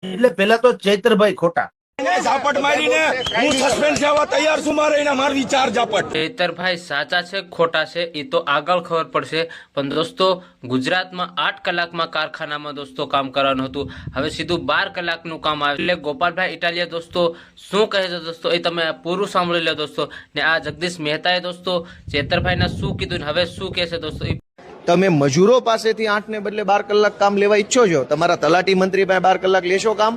એટલે પેલા તો ચૈત્રભાઈ ખોટા ઝાપટ મારીને હું સસ્પેન્ડ થવા તૈયાર છું. મારે એના મારવી 4 ઝાપટ. ચૈતરભાઈ સાચા છે ખોટા છે એ તો આગળ ખબર પડશે, પણ દોસ્તો ગુજરાતમાં 8 કલાકમાં કારખાનામાં દોસ્તો કામ કરવાનું હતું, હવે સીધું 12 કલાકનું કામ આવે. એટલે ગોપાલભાઈ ઇટાલિયા દોસ્તો શું કહે છે દોસ્તો એ તમે પૂરું સાંભળી લો દોસ્તો. ને આ જગદીશ મહેતાએ દોસ્તો ચૈતરભાઈને શું કીધું ને હવે શું કહે છે દોસ્તો. તમે મજૂરો પાસેથી 8 ને બદલે 12 કલાક કામ લેવા ઈચ્છો છો? તમારા તલાટી મંત્રી પાસે 12 કલાક લેશો કામ?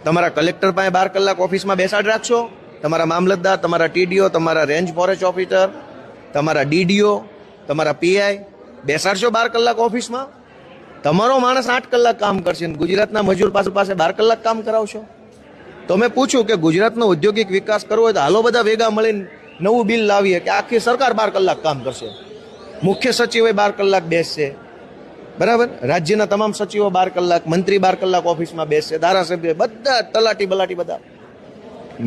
તમારા કલેક્ટર પાસે 12 કલાક ઓફિસમાં બેસાડ રાખશો? તમારા મામલતદાર, તમારા ટીડીઓ, તમારા રેન્જ ફોરેસ્ટ ઓફિસર, તમારા ડીડીઓ, તમારા પીઆઈ બેસાડશો 12 કલાક ઓફિસમાં? તમારો માણસ 8 કલાક કામ કરશે ને ગુજરાતના મજૂર પાસે 12 કલાક કામ કરાવશો? તો મેં પૂછ્યું કે ગુજરાતનો ઔદ્યોગિક વિકાસ કરવો હોય તો હાલો બધા ભેગા મળીને નવું બિલ લાવીએ કે આખી સરકાર 12 કલાક કામ કરશે, મુખ્ય સચિવે 12 કલાક બેસશે, બરાબર, રાજ્યના તમામ સચિવો 12 કલાક, મંત્રી 12 કલાક ઓફિસમાં બેસશે, ધારાસભ્ય બધા, તલાટી બલાટી બધા.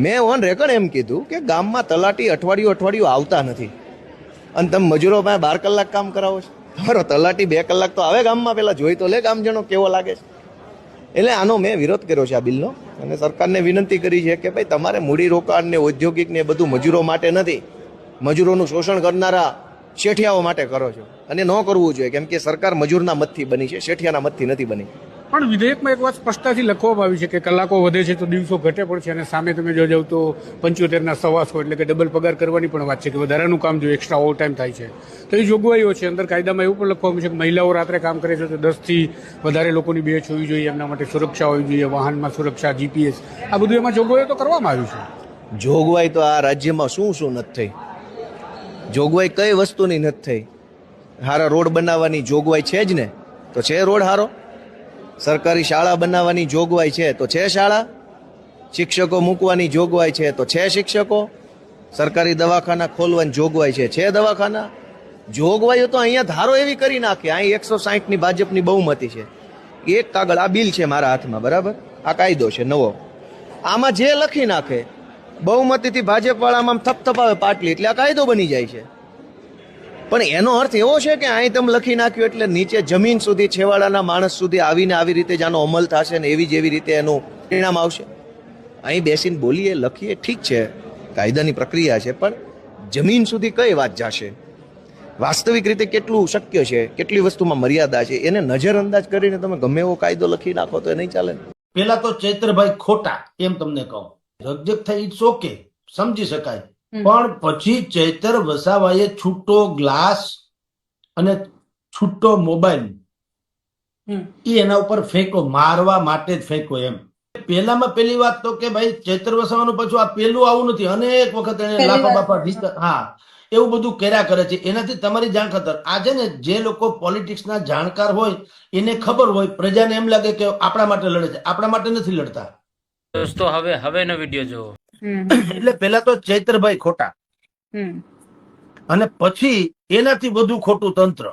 મેં ઓન રેકર્ડ એમ કીધું કે ગામમાં તલાટી અઠવાડિયું આવતા નથી અને તમે મજૂરો પાસે 12 કલાક કામ કરાવો છો. તમારો તલાટી 2 કલાક તો આવે ગામમાં, પેલા જોઈ તો લે ગામજનો કેવો લાગે છે. એટલે આનો મેં વિરોધ કર્યો છે આ બિલનો, અને સરકારને વિનંતી કરી છે કે ભાઈ તમારે મૂડી રોકાણ ને ઔદ્યોગિક ને બધું મજૂરો માટે નથી, મજૂરોનું શોષણ કરનારા શેઠિયાઓ માટે કરો છો, અને ન કરવું જોઈએ, કેમ કે સરકાર મજૂરના મતથી બની છે, શેઠિયાના મતથી નથી બની. પણ વિધેયકમાં એક વાત સ્પષ્ટતાથી લખવામાં આવી છે કે કલાકો વધે છે તો દિવસો ઘટે પણ છે, અને સામે તમે જો જાવ તો 75ના 125 એટલે કે ડબલ પગાર કરવાની પણ વાત છે કે વધારાનું કામ જો એક્સ્ટ્રા ઓવર ટાઈમ થાય છે તો એ જોગવાઈઓ છે. અંદર કાયદામાં એવું પણ લખવામાં છે કે મહિલાઓ રાત્રે કામ કરે છે તો 10થી વધારે લોકોની બેચ હોવી જોઈએ, એમના માટે સુરક્ષા હોવી જોઈએ, વાહનમાં સુરક્ષા, જીપીએસ, આ બધું એમાં જોગવાઈઓ તો કરવામાં આવી છે. જોગવાઈ તો આ રાજ્યમાં શું નથી થઈ? જોગવાઈ કઈ વસ્તુની નથી થઈ? હારા રોડ બનાવવાની જોગવાઈ છે જ ને, તો છે રોડ હારો. સરકારી શાળા બનાવવાની જોગવાઈ છે તો છે શાળા. શિક્ષકો મૂકવાની જોગવાઈ છે તો છે શિક્ષકો. સરકારી દવાખાના ખોલવાની જોગવાઈ છે દવાખાના. જોગવાઈઓ તો અહીંયા ધારો એવી કરી નાખે. અહીં 160ની ભાજપની બહુમતી છે. એક કાગળ, આ બિલ છે મારા હાથમાં, બરાબર, આ કાયદો છે નવો, આમાં જે લખી નાખે બહુમતીથી ભાજપ વાળામાં થપથપાવે પાટલી એટલે આ કાયદો બની જાય છે. પણ એનો અર્થ એવો છે કે અહીં તમે લખી નાખ્યું એટલે નીચે જમીન સુધી, છેવાડાના માણસ સુધી આવીને આવી રીતે જાનો અમલ થશે ને એવી જેવી રીતે એનું પરિણામ આવશે. અહીં બેસીને બોલીએ, લખીએ, ઠીક છે, કાયદાની પ્રક્રિયા છે, પણ જમીન સુધી કઈ વાત જશે? વાસ્તવિક રીતે કેટલું શક્ય છે, કેટલી વસ્તુમાં મર્યાદા છે, એને નજરઅંદાજ કરીને તમે ગમે એવો કાયદો લખી નાખો તો એ નહીં ચાલે. પેલા તો ચૈત્રભાઈ ખોટા એમ તમને કહું, રકજક થઈ ઇટ્સ ઓકે, સમજી શકાય, પણ પછી ચૈતર વસાવાએ છૂટો ગ્લાસ અને છૂટો મોબાઈલ એના ઉપર ફેંકો, મારવા માટે જ ફેંકો. એમ પેલામાં પેલી વાત તો કે ભાઈ ચૈતર વસાવાનું પાછું આ પેલું આવું નથી, અનેક વખત એને લાફા બાપા, હા, એવું બધું કર્યા કરે છે. એનાથી તમારી જાણ ખતર. આજે ને જે લોકો પોલિટિક્સના જાણકાર હોય એને ખબર હોય, પ્રજાને એમ લાગે કે આપણા માટે લડે છે, આપણા માટે નથી લડતા. દોસ્તો હવેનો વિડીયો જોવો. એટલે પેલા તો ચૈત્રભાઈ ખોટા, અને પછી એનાથી વધુ ખોટું તંત્ર.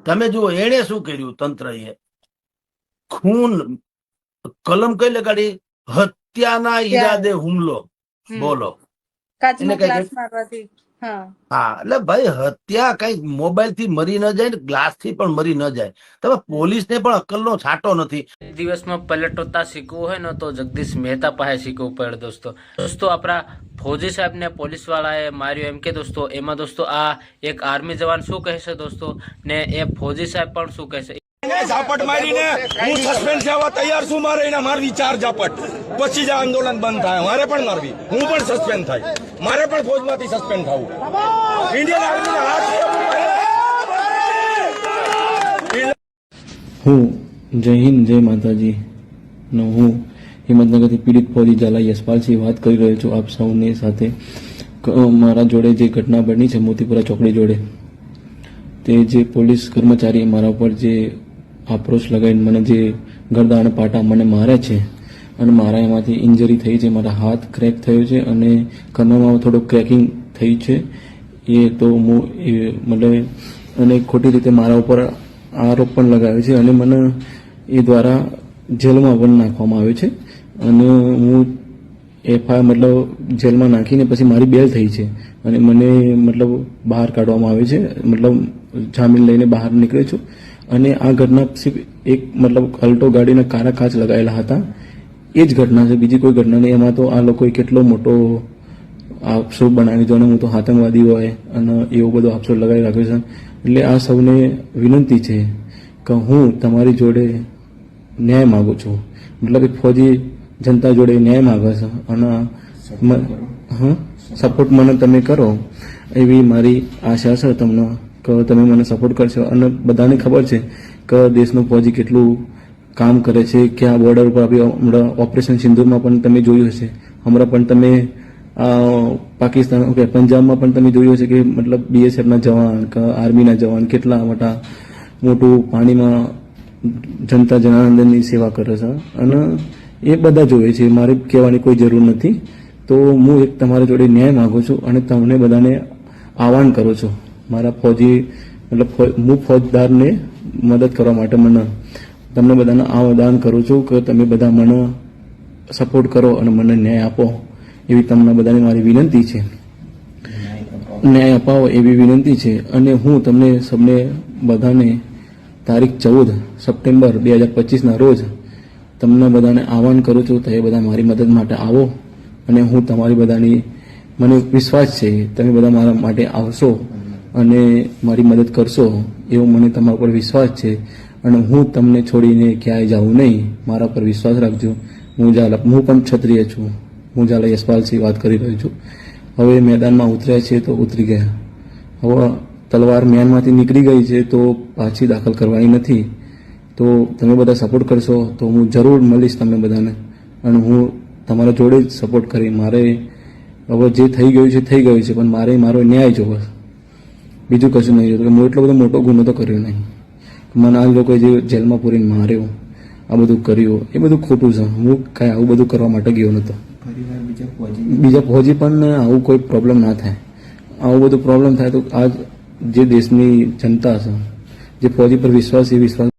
તમે જુઓ એને શું કર્યું તંત્રએ. ખૂન, કલમ કઈ લગાડી? હત્યાના ઈરાદે હુમલો. બોલો. હા, એટલે ભાઈ હત્યા કઈ મોબાઈલ થી મરી ન જાય ને ગ્લાસ થી પણ મરી ન જાય. તમે પોલીસને પણ અક્કલનો છાંટો નથી. દિવસમાં પલટતા શીખવું હોય ને તો જગદીશ મહેતા પાસે શીખવું પડે દોસ્તો. આપણા ફૌજી સાહેબ ને પોલીસ વાળાએ માર્યો એમ કે દોસ્તો, એમાં દોસ્તો આ એક આર્મી જવાન શું કહેશે દોસ્તો, ને એ ફૌજી સાહેબ પણ શું કહેશે. ઝાપટ મારીને હું સસ્પેન્ડ થવા તૈયાર છું. મારે એના મારવી 4 ઝાપટ. પછી જ આંદોલન બંધ થાય. મારે પણ મારવી, હું પણ સસ્પેન્ડ થાય, મારે પણ ફોજમાંથી સસ્પેન્ડ થવું. ઇન્ડિયન આર્મીના હાથ. હું જય હિન્દ, જય માતાજી નો હું હિંમતનગરથી પીડિત ફૌજી ઝાલા યશપાલસિંહ વાત કરી રહ્યો છું આપ સૌની સાથે. મારા જોડે જે ઘટના બની છે મોતીપુરા ચોકડી જોડે, તે જે પોલીસ કર્મચારીએ મારા ઉપર જે આક્રોશ લગાવીને મને જે ગરદા અને પાટા મને માર્યા છે, અને મારા એમાંથી ઇન્જરી થઈ છે, મારા હાથ ક્રેક થયો છે અને કમરમાં થોડું ક્રેકિંગ થઈ છે. એ તો હું મતલબ, અને ખોટી રીતે મારા ઉપર આરોપ પણ લગાવ્યો છે, અને મને એ દ્વારા જેલમાં પણ નાખવામાં આવ્યો છે, અને હું એફઆઈઆર મતલબ જેલમાં નાખીને પછી મારી બેલ થઈ છે, અને મને મતલબ બહાર કાઢવામાં આવે છે, મતલબ જામીન લઈને બહાર નીકળ્યો છું. અને આ ઘટના સિર્ફ એક મતલબ અલ્ટો ગાડીના કારા કાચ લગાવેલા હતા એ જ ઘટના છે, બીજી કોઈ ઘટના નહીં. એમાં તો આ લોકોએ કેટલો મોટો આપસો બનાવી દીધો અને હું તો આતંકવાદી હોય અને એવો બધો આપસો લગાવી રાખ્યો છે. એટલે આ સૌને વિનંતી છે કે હું તમારી જોડે ન્યાય માગું છું, મતલબ એક ફૌજી જનતા જોડે ન્યાય માગે છે અને સપોર્ટ મને તમે કરો એવી મારી આશા છે તમને કે તમે મને સપોર્ટ કરશો. અને બધાને ખબર છે કે દેશનું ફૌજી કેટલું કામ કરે છે, કે આ બોર્ડર ઉપર આપણે હમણાં ઓપરેશન સિંદૂરમાં પણ તમે જોયું હશે, હમણાં પણ તમે પાકિસ્તાન ઓકે પંજાબમાં પણ તમે જોયું હશે કે મતલબ બીએસએફના જવાન કે આર્મીના જવાન કેટલા મોટું પાણીમાં જનતા જનાર્દનની સેવા કરે છે અને એ બધા જોવે છે. મારે કહેવાની કોઈ જરૂર નથી. તો હું એક તમારા જોડે ન્યાય માગું છું અને તમને બધાને આહવાન કરું છું, મારા ફૌજી મતલબ હું ફૌજદારને મદદ કરવા માટે તમને બધાને આહવાન કરું છું કે તમે બધા મને સપોર્ટ કરો અને મને ન્યાય આપો એવી તમને બધાને મારી વિનંતી છે, ન્યાય અપાવો એવી વિનંતી છે. અને હું તમને સૌને બધાને તારીખ 14 સપ્ટેમ્બર 2025ના રોજ તમને બધાને આહવાન કરું છું, તો એ બધા મારી મદદ માટે આવો અને હું તમારી બધાની મને વિશ્વાસ છે તમે બધા મારા માટે આવશો અને મારી મદદ કરશો એવો મને તમારા પર વિશ્વાસ છે. અને હું તમને છોડીને ક્યાંય જાઉં નહીં, મારા પર વિશ્વાસ રાખજો. હું પણ ક્ષત્રિય છું, હું ઝાલા યશપાલસિંહ વાત કરી રહ્યો છું. હવે મેદાનમાં ઉતર્યા છે તો ઉતરી ગયા, હવે તલવાર મ્યાનમાંથી નીકળી ગઈ છે તો પાછી દાખલ કરવાની નથી. તો તમે બધા સપોર્ટ કરશો તો હું જરૂર મળીશ તમને બધાને અને હું તમારા જોડે જ સપોર્ટ કરી. મારે હવે જે થઈ ગયું છે થઈ ગયું છે, પણ મારો ન્યાય જોવો, બીજું કશું નહીં જોતું. હું એટલો બધો મોટો ગુનો તો કર્યો નહીં, મને આ લોકોએ જે જેલમાં પૂરીને માર્યો, આ બધું કર્યું એ બધું ખોટું છે. હું કાંઈ આવું બધું કરવા માટે ગયો નહોતો. બીજા ફૌજી પણ આવું કોઈ પ્રોબ્લેમ ના થાય. આવું બધું પ્રોબ્લેમ થાય તો આ જે દેશની જનતા છે જે ફૌજી પર વિશ્વાસ એ વિશ્વાસ